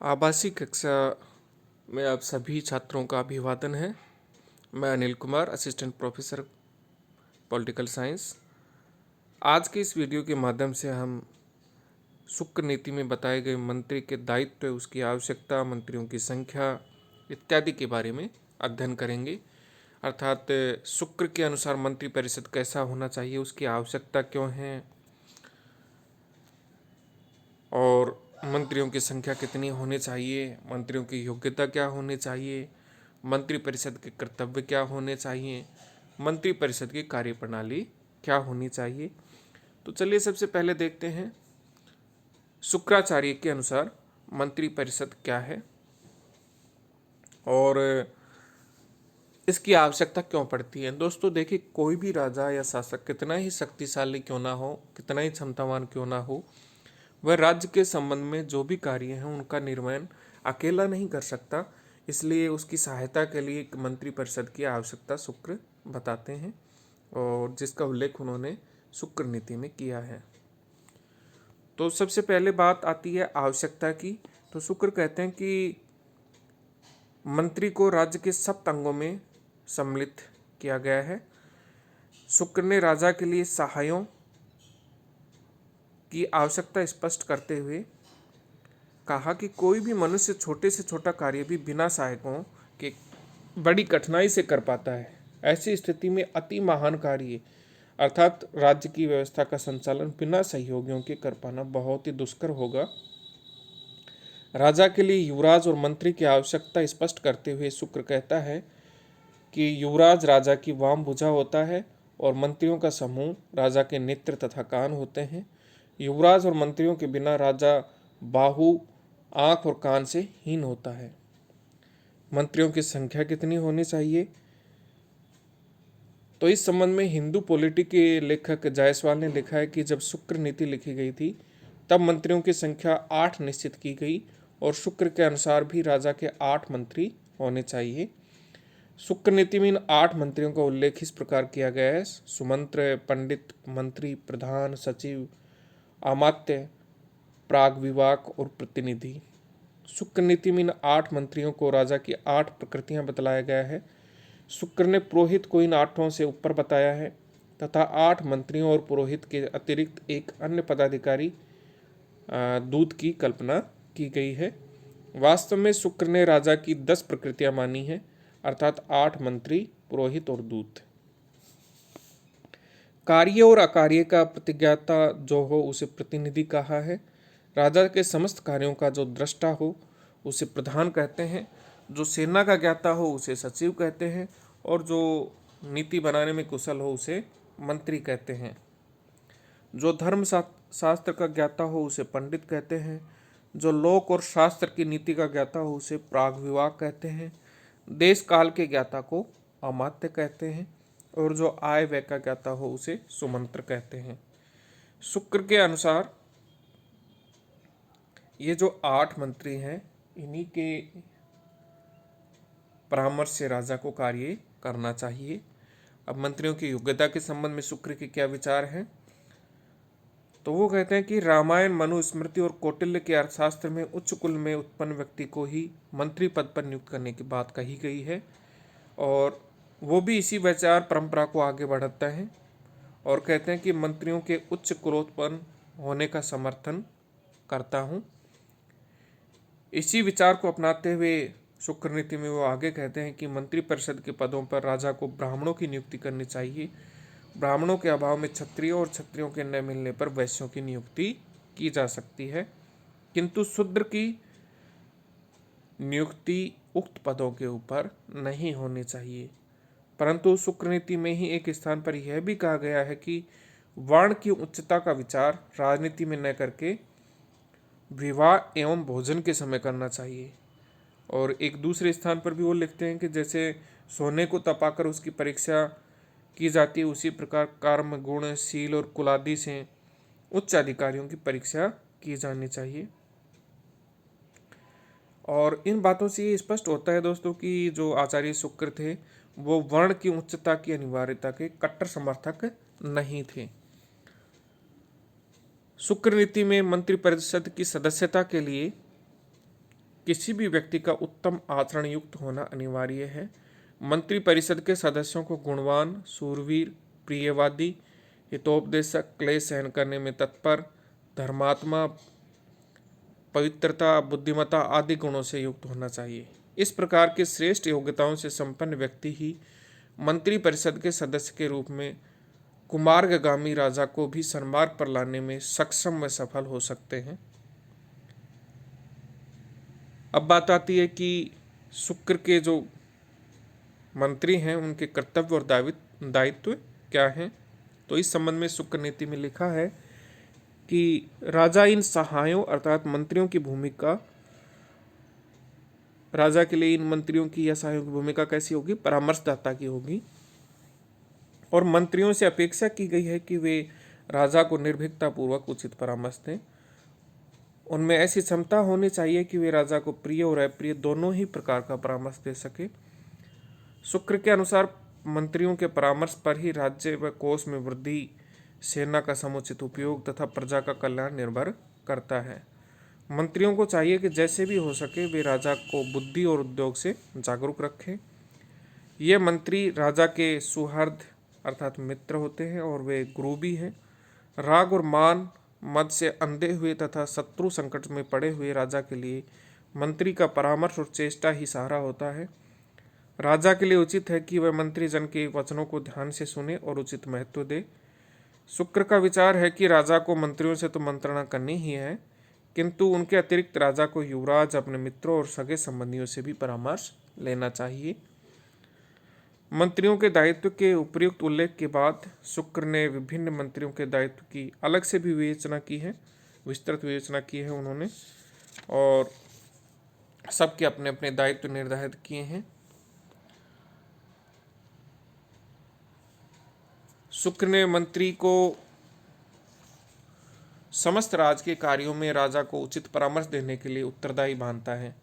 आवासीय कक्षा में आप सभी छात्रों का अभिवादन है। मैं Anil Kumar, assistant professor political science. आज के इस वीडियो के माध्यम से हम शुक्र नीति में बताए गए मंत्री के दायित्व, उसकी आवश्यकता, मंत्रियों की संख्या इत्यादि के बारे में अध्ययन करेंगे। अर्थात शुक्र के अनुसार मंत्रिपरिषद कैसा होना चाहिए, उसकी आवश्यकता क्यों है और मंत्रियों की संख्या कितनी होनी चाहिए, मंत्रियों की योग्यता क्या होनी चाहिए, मंत्रिपरिषद के कर्तव्य क्या होने चाहिए, मंत्रिपरिषद की कार्यप्रणाली क्या होनी चाहिए। तो चलिए सबसे पहले देखते हैं शुक्राचार्य के अनुसार मंत्रिपरिषद क्या है और इसकी आवश्यकता क्यों पड़ती है। दोस्तों देखिए, कोई भी राजा या शासक कितना ही शक्तिशाली क्यों ना हो, कितना ही क्षमतावान क्यों ना हो, वह राज्य के संबंध में जो भी कार्य हैं उनका निर्वहन अकेला नहीं कर सकता। इसलिए उसकी सहायता के लिए एक मंत्रिपरिषद की आवश्यकता शुक्र बताते हैं और जिसका उल्लेख उन्होंने शुक्र नीति में किया है। तो सबसे पहले बात आती है आवश्यकता की। तो शुक्र कहते हैं कि मंत्री को राज्य के सब अंगों में सम्मिलित किया गया है। शुक्र ने राजा के लिए सहायों की आवश्यकता स्पष्ट करते हुए कहा कि कोई भी मनुष्य छोटे से छोटा कार्य भी बिना सहायकों के बड़ी कठिनाई से कर पाता है। ऐसी स्थिति में अति महान कार्य अर्थात राज्य की व्यवस्था का संचालन बिना सहयोगियों के कर पाना बहुत ही दुष्कर होगा। राजा के लिए युवराज और मंत्री की आवश्यकता स्पष्ट करते हुए शुक्र कहता है कि युवराज राजा की वाम भुजा होता है और मंत्रियों का समूह राजा के नेत्र तथा कान होते हैं। युवराज और मंत्रियों के बिना राजा बाहु, आंख और कान से हीन होता है। मंत्रियों की संख्या कितनी होनी चाहिए, तो इस संबंध में हिंदू पॉलिटी के लेखक जायसवाल ने लिखा है कि जब शुक्र नीति लिखी गई थी तब मंत्रियों की संख्या 8 निश्चित की गई और शुक्र के अनुसार भी राजा के 8 मंत्री होने चाहिए। शुक्र नीति में इन 8 मंत्रियों का उल्लेख इस प्रकार किया गया है: सुमंत्र, पंडित, मंत्री, प्रधान, सचिव, अमात्य, प्राग विभाग और प्रतिनिधि। शुक्र नीति में इन 8 मंत्रियों को राजा की 8 प्रकृतियां बतलाया गया है। शुक्र ने पुरोहित को इन 8 से ऊपर बताया है तथा 8 मंत्रियों और पुरोहित के अतिरिक्त एक अन्य पदाधिकारी दूत की कल्पना की गई है। वास्तव में शुक्र ने राजा की 10 प्रकृतियां मानी हैं, अर्थात 8 मंत्री, पुरोहित और दूत। कार्य और अकार्य का प्रतिज्ञाता जो हो उसे प्रतिनिधि कहा है। राजा के समस्त कार्यों का जो दृष्टा हो उसे प्रधान कहते हैं। जो सेना का ज्ञाता हो उसे सचिव कहते हैं और जो नीति बनाने में कुशल हो उसे मंत्री कहते हैं। जो धर्म शास्त्र का ज्ञाता हो उसे पंडित कहते हैं। जो लोक और शास्त्र की नीति का ज्ञाता हो उसे प्राग विभाग कहते हैं। देश काल के ज्ञाता को अमात्य कहते हैं और जो आय व्यय का ज्ञाता हो उसे सुमंत्र कहते हैं। शुक्र के अनुसार ये जो 8 मंत्री हैं, इन्हीं के परामर्श से राजा को कार्य करना चाहिए। अब मंत्रियों की योग्यता के संबंध में शुक्र के क्या विचार हैं, तो वो कहते हैं कि रामायण, मनुस्मृति और कौटिल्य के अर्थशास्त्र में उच्च कुल में उत्पन्न व्यक्ति को ही मंत्री पद पर नियुक्त करने की बात कही गई है और वो भी इसी विचार परंपरा को आगे बढ़ाता है और कहते हैं कि मंत्रियों के उच्च कुलोत्पन्न होने का समर्थन करता हूँ। इसी विचार को अपनाते हुए शुक्र नीति में वो आगे कहते हैं कि मंत्रिपरिषद के पदों पर राजा को ब्राह्मणों की नियुक्ति करनी चाहिए। ब्राह्मणों के अभाव में क्षत्रियों और क्षत्रियों के न मिलने पर वैश्यों की नियुक्ति की जा सकती है, किंतु शूद्र की नियुक्ति उक्त पदों के ऊपर नहीं होनी चाहिए। परंतु शुक्र नीति में ही एक स्थान पर यह भी कहा गया है कि वर्ण की उच्चता का विचार राजनीति में न करके विवाह एवं भोजन के समय करना चाहिए। और एक दूसरे स्थान पर भी वो लिखते हैं कि जैसे सोने को तपाकर उसकी परीक्षा की जाती है, उसी प्रकार कर्म, गुण, शील और कुलादि से उच्च अधिकारियों की परीक्षा की जानी चाहिए। और इन बातों से ये स्पष्ट होता है दोस्तों कि जो आचार्य शुक्र थे वो वर्ण की उच्चता की अनिवार्यता के कट्टर समर्थक नहीं थे। शुक्र नीति में मंत्रिपरिषद की सदस्यता के लिए किसी भी व्यक्ति का उत्तम आचरण युक्त होना अनिवार्य है। मंत्रिपरिषद के सदस्यों को गुणवान, शूरवीर, प्रियवादी, हितोपदेशक, क्लेश सहन करने में तत्पर, धर्मात्मा, पवित्रता, बुद्धिमत्ता आदि गुणों से युक्त होना चाहिए। इस प्रकार के श्रेष्ठ योग्यताओं से संपन्न व्यक्ति ही मंत्रिपरिषद के सदस्य के रूप में कुमार्गगामी राजा को भी सन्मार्ग पर लाने में सक्षम व सफल हो सकते हैं। अब बात आती है कि शुक्र के जो मंत्री हैं उनके कर्तव्य और दायित्व क्या हैं। तो इस संबंध में शुक्र नीति में लिखा है कि राजा इन सहायों अर्थात मंत्रियों की भूमिका, राजा के लिए इन मंत्रियों की या सहायों की भूमिका कैसी होगी, परामर्शदाता की होगी। और मंत्रियों से अपेक्षा की गई है कि वे राजा को निर्भीकता पूर्वक उचित परामर्श दें। उनमें ऐसी क्षमता होनी चाहिए कि वे राजा को प्रिय और अप्रिय दोनों ही प्रकार का परामर्श दे सके। शुक्र के अनुसार मंत्रियों के परामर्श पर ही राज्य व कोष में वृद्धि, सेना का समुचित उपयोग तथा प्रजा का कल्याण निर्भर करता है। मंत्रियों को चाहिए कि जैसे भी हो सके वे राजा को बुद्धि और उद्योग से जागरूक रखें। ये मंत्री राजा के सुहृद अर्थात मित्र होते हैं और वे गुरु भी हैं। राग और मान मद से अंधे हुए तथा शत्रु संकट में पड़े हुए राजा के लिए मंत्री का परामर्श और चेष्टा ही सहारा होता है। राजा के लिए उचित है कि वह मंत्री जन के वचनों को ध्यान से सुने और उचित महत्व दे। शुक्र का विचार है कि राजा को मंत्रियों से तो मंत्रणा करनी ही है, किंतु उनके अतिरिक्त राजा को युवराज, अपने मित्रों और सगे संबंधियों से भी परामर्श लेना चाहिए। मंत्रियों के दायित्व के उपयुक्त उल्लेख के बाद शुक्र ने विभिन्न मंत्रियों के दायित्व की अलग से भी विवेचना की है, विस्तृत विवेचना की है उन्होंने, और सबके अपने अपने दायित्व निर्धारित किए हैं। शुक्र ने मंत्री को समस्त राज के कार्यों में राजा को उचित परामर्श देने के लिए उत्तरदायी मानता है।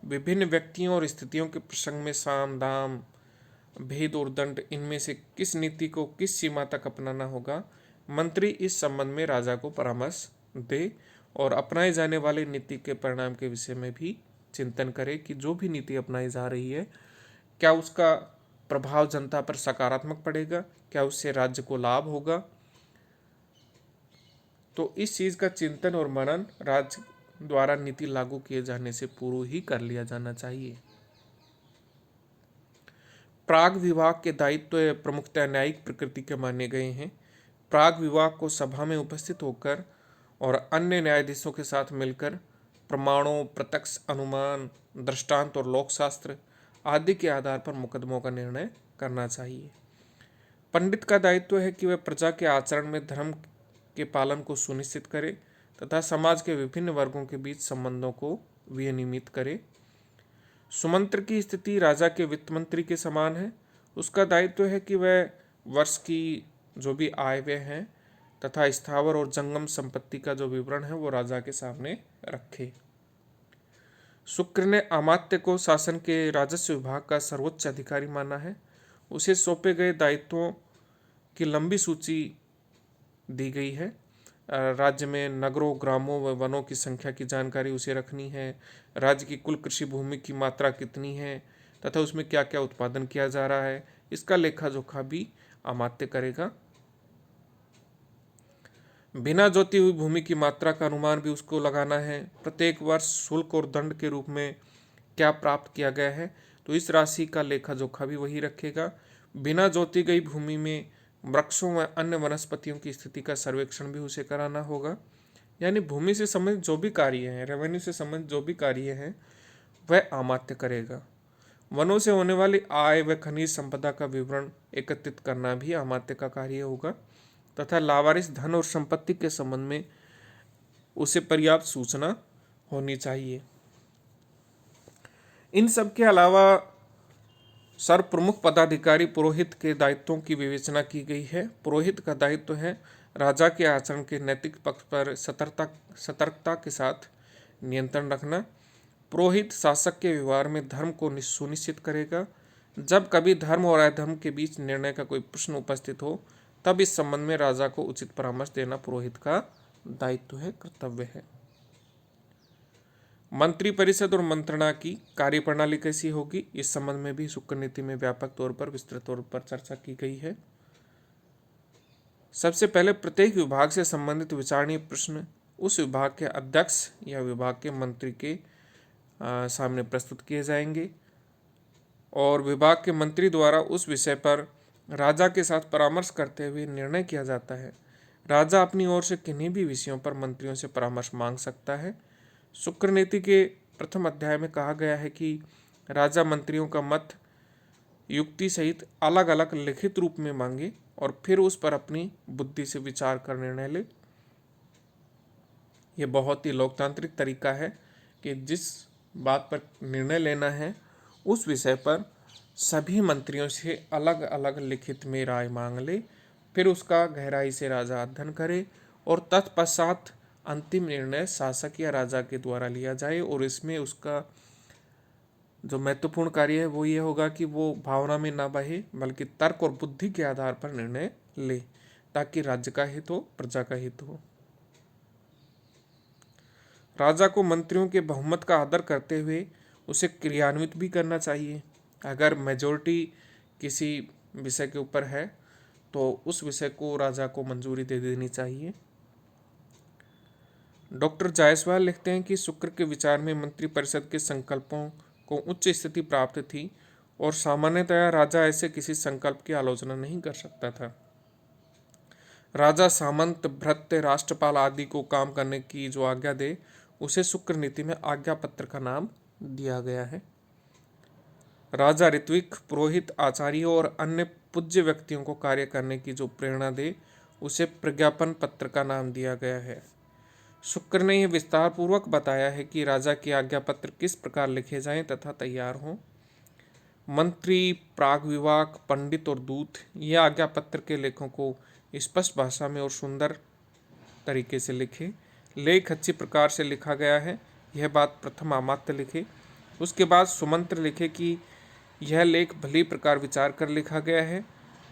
विभिन्न व्यक्तियों और स्थितियों के प्रसंग में साम दाम, भेद और दंड, इनमें से किस नीति को किस सीमा तक अपनाना होगा, मंत्री इस संबंध में राजा को परामर्श दे और अपनाए जाने वाली नीति के परिणाम के विषय में भी चिंतन करे कि जो भी नीति अपनाई जा रही है क्या उसका प्रभाव जनता पर सकारात्मक पड़ेगा, क्या उससे राज्य को लाभ होगा। तो इस चीज का चिंतन और मनन राज्य द्वारा नीति लागू किए जाने से पूर्व ही कर लिया जाना चाहिए। प्राग विभाग के दायित्व प्रमुखतः न्यायिक प्रकृति के माने गए हैं। प्राग विभाग को सभा में उपस्थित होकर और अन्य न्यायाधीशों के साथ मिलकर प्रमाणों, प्रत्यक्ष अनुमान, दृष्टांत और लोकशास्त्र आदि के आधार पर मुकदमों का निर्णय करना चाहिए। पंडित का दायित्व है कि वह प्रजा के आचरण में धर्म के पालन को सुनिश्चित करे तथा समाज के विभिन्न वर्गों के बीच संबंधों को विनियमित करे। सुमंत्र की स्थिति राजा के वित्त मंत्री के समान है। उसका दायित्व है कि वह वर्ष की जो भी आय व्यय है तथा स्थावर और जंगम संपत्ति का जो विवरण है वो राजा के सामने रखे। शुक्र ने अमात्य को शासन के राजस्व विभाग का सर्वोच्च अधिकारी माना है। उसे सौंपे गए दायित्वों की लंबी सूची दी गई है। राज्य में नगरों, ग्रामों व वनों की संख्या की जानकारी उसे रखनी है। राज्य की कुल कृषि भूमि की मात्रा कितनी है तथा उसमें क्या क्या उत्पादन किया जा रहा है, इसका लेखा जोखा भी अमात्य करेगा। बिना जोती हुई भूमि की मात्रा का अनुमान भी उसको लगाना है। प्रत्येक वर्ष शुल्क और दंड के रूप में क्या प्राप्त किया गया है तो इस राशि का लेखा जोखा भी वही रखेगा। बिना जोती गई भूमि में वृक्षों व अन्य वनस्पतियों की स्थिति का सर्वेक्षण भी उसे कराना होगा। यानी भूमि से संबंधित जो भी कार्य हैं, रेवेन्यू से संबंधित जो भी कार्य हैं वह अमात्य करेगा। वनों से होने वाली आय व खनिज संपदा का विवरण एकत्रित करना भी अमात्य का कार्य होगा तथा लावारिस धन और संपत्ति के संबंध में उसे पर्याप्त सूचना होनी चाहिए। इन सब के अलावा सर्व प्रमुख पदाधिकारी पुरोहित के दायित्वों की विवेचना की गई है। पुरोहित का दायित्व है राजा के आचरण के नैतिक पक्ष पर सतर्कता के साथ नियंत्रण रखना। पुरोहित शासक के व्यवहार में धर्म को सुनिश्चित करेगा। जब कभी धर्म और अधर्म के बीच निर्णय का कोई प्रश्न उपस्थित हो तब इस संबंध में राजा को उचित परामर्श देना पुरोहित का दायित्व है, कर्तव्य है। मंत्रिपरिषद और मंत्रणा की कार्यप्रणाली कैसी होगी, इस संबंध में भी शुक्र नीति में व्यापक तौर पर विस्तृत तौर पर चर्चा की गई है। सबसे पहले प्रत्येक विभाग से संबंधित विचारणीय प्रश्न उस विभाग के अध्यक्ष या विभाग के मंत्री के सामने प्रस्तुत किए जाएंगे और विभाग के मंत्री द्वारा उस विषय पर राजा के साथ परामर्श करते हुए निर्णय किया जाता है। राजा अपनी ओर से किन्हीं भी विषयों पर मंत्रियों से परामर्श मांग सकता है। शुक्र नीति के प्रथम अध्याय में कहा गया है कि राजा मंत्रियों का मत युक्ति सहित अलग अलग लिखित रूप में मांगे और फिर उस पर अपनी बुद्धि से विचार कर निर्णय ले। यह बहुत ही लोकतांत्रिक तरीका है कि जिस बात पर निर्णय लेना है उस विषय पर सभी मंत्रियों से अलग अलग लिखित में राय मांग ले, फिर उसका गहराई से राजा अध्ययन करे और तत्पश्चात अंतिम निर्णय शासक या राजा के द्वारा लिया जाए। और इसमें उसका जो महत्वपूर्ण कार्य है वो ये होगा कि वो भावना में ना बहे बल्कि तर्क और बुद्धि के आधार पर निर्णय ले, ताकि राज्य का हित हो, प्रजा का हित हो। राजा को मंत्रियों के बहुमत का आदर करते हुए उसे क्रियान्वित भी करना चाहिए। अगर मेजॉरिटी किसी विषय के ऊपर है तो उस विषय को राजा को मंजूरी दे देनी चाहिए। डॉक्टर जायसवाल लिखते हैं कि शुक्र के विचार में मंत्रिपरिषद के संकल्पों को उच्च स्थिति प्राप्त थी और सामान्यतया राजा ऐसे किसी संकल्प की आलोचना नहीं कर सकता था। राजा, सामंत, भृत्य, राष्ट्रपाल आदि को काम करने की जो आज्ञा दे उसे शुक्र नीति में आज्ञा पत्र का नाम दिया गया है। राजा ऋत्विक, पुरोहित, आचार्यों और अन्य पूज्य व्यक्तियों को कार्य करने की जो प्रेरणा दे उसे प्रज्ञापन पत्र का नाम दिया गया है। शुक्र ने यह विस्तार पूर्वक बताया है कि राजा की आज्ञा पत्र किस प्रकार लिखे जाएं तथा तैयार हों। मंत्री, प्रागविवाक, पंडित और दूत यह आज्ञा पत्र के लेखों को स्पष्ट भाषा में और सुंदर तरीके से लिखे। लेख अच्छी प्रकार से लिखा गया है, यह बात प्रथम अमात्य लिखे। उसके बाद सुमंत्र लिखे कि यह लेख भली प्रकार विचार कर लिखा गया है।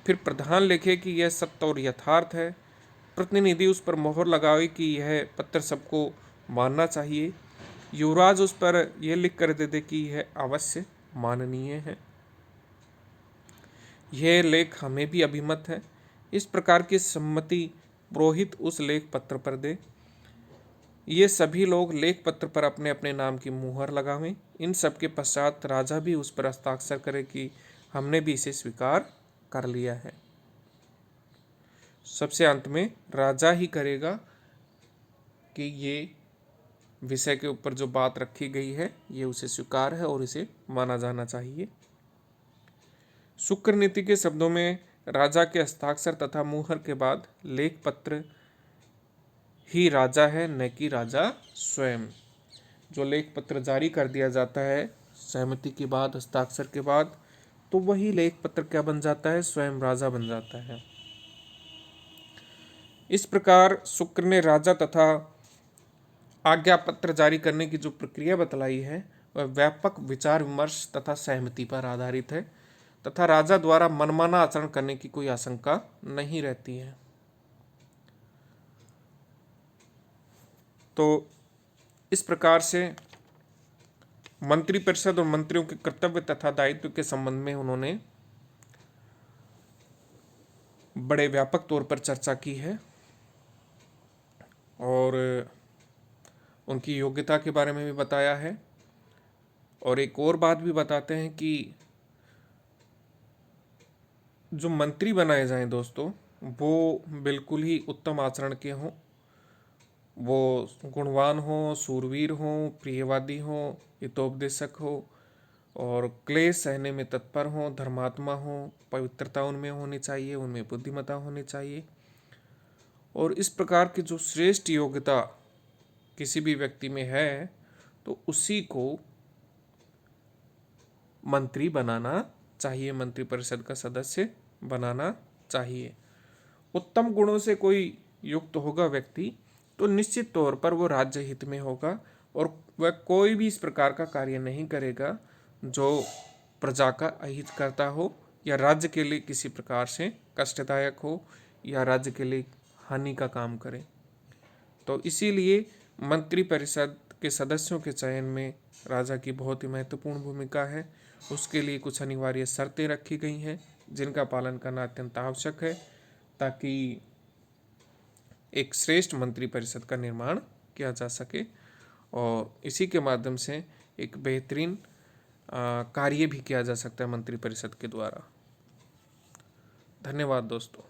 फिर प्रधान लिखे कि यह सत्य और यथार्थ है। प्रतिनिधि उस पर मोहर लगावे कि यह पत्र सबको मानना चाहिए। युवराज उस पर यह लिख कर दे दे कि यह अवश्य माननीय है। यह लेख हमें भी अभिमत है। इस प्रकार की सम्मति पुरोहित उस लेख पत्र पर दे। ये सभी लोग लेख पत्र पर अपने अपने नाम की मुहर लगावें। इन सब के पश्चात राजा भी उस पर हस्ताक्षर करे कि हमने भी इसे स्वीकार कर लिया है। सबसे अंत में राजा ही करेगा कि ये विषय के ऊपर जो बात रखी गई है ये उसे स्वीकार है और इसे माना जाना चाहिए। शुक्र नीति के शब्दों में राजा के हस्ताक्षर तथा मुहर के बाद लेख पत्र ही राजा है, न कि राजा स्वयं। जो लेख पत्र जारी कर दिया जाता है सहमति के बाद, हस्ताक्षर के बाद, तो वही लेख पत्र क्या बन जाता है, स्वयं राजा बन जाता है। इस प्रकार शुक्र ने राजा तथा आज्ञा पत्र जारी करने की जो प्रक्रिया बतलाई है वह व्यापक विचार विमर्श तथा सहमति पर आधारित है तथा राजा द्वारा मनमाना आचरण करने की कोई आशंका नहीं रहती है। तो इस प्रकार से मंत्रिपरिषद और मंत्रियों के कर्तव्य तथा दायित्व के संबंध में उन्होंने बड़े व्यापक तौर पर चर्चा की है और उनकी योग्यता के बारे में भी बताया है। और एक और बात भी बताते हैं कि जो मंत्री बनाए जाएं दोस्तों वो बिल्कुल ही उत्तम आचरण के हों, वो गुणवान हो, सूरवीर हो, प्रियवादी हो, हितोपदेशक हो और क्लेश सहने में तत्पर हो, धर्मात्मा हो, पवित्रता उनमें होनी चाहिए, उनमें बुद्धिमत्ता होनी चाहिए। और इस प्रकार की जो श्रेष्ठ योग्यता किसी भी व्यक्ति में है तो उसी को मंत्री बनाना चाहिए, मंत्रिपरिषद का सदस्य बनाना चाहिए। उत्तम गुणों से कोई युक्त होगा व्यक्ति तो निश्चित तौर पर वो राज्य हित में होगा और वह कोई भी इस प्रकार का कार्य नहीं करेगा जो प्रजा का अहित करता हो या राज्य के लिए किसी प्रकार से कष्टदायक हो या राज्य के लिए हानि का काम करे। तो इसीलिए मंत्रिपरिषद के सदस्यों के चयन में राजा की बहुत ही महत्वपूर्ण भूमिका है। उसके लिए कुछ अनिवार्य शर्तें रखी गई हैं जिनका पालन करना अत्यंत आवश्यक है ताकि एक श्रेष्ठ मंत्रिपरिषद का निर्माण किया जा सके और इसी के माध्यम से एक बेहतरीन कार्य भी किया जा सकता है मंत्रिपरिषद के द्वारा। धन्यवाद दोस्तों।